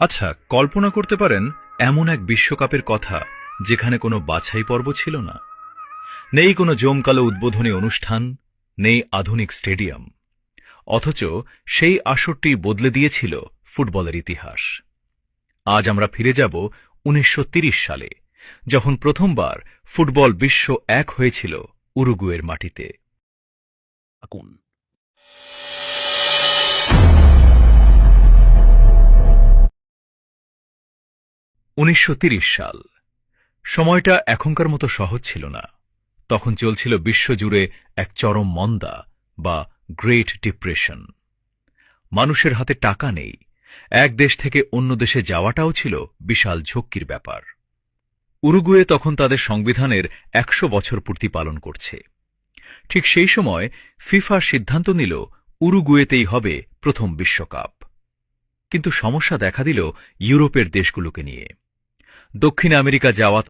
আচ্ছা, কল্পনা করতে পারেন এমন এক বিশ্বকাপের কথা যেখানে কোনো বাছাই পর্ব ছিল না, নেই কোনো জমকালো উদ্বোধনী অনুষ্ঠান, নেই আধুনিক স্টেডিয়াম, অথচ সেই আসরটি বদলে দিয়েছিল ফুটবলের ইতিহাস। আজ আমরা ফিরে যাব ১৯৩০ সালে, যখন প্রথমবার ফুটবল বিশ্ব এক হয়েছিল উরুগুয়ের মাটিতে। থাকুন। ১৯৩০ সাল, সময়টা এখনকার মতো সহজ ছিল না। তখন চলছিল বিশ্বজুড়ে এক চরম মন্দা বা গ্রেট ডিপ্রেশন। মানুষের হাতে টাকা নেই, এক দেশ থেকে অন্য দেশে যাওয়াটাও ছিল বিশাল ঝক্কির ব্যাপার। উরুগুয়ে তখন তাদের সংবিধানের ১০০ বছর পূর্তি পালন করছে। ঠিক সেই সময় ফিফা সিদ্ধান্ত নিল উরুগুয়েতেই হবে প্রথম বিশ্বকাপ। কিন্তু সমস্যা দেখা দিল ইউরোপের দেশগুলোকে নিয়ে। দক্ষিণ আমেরিকা যাওয়া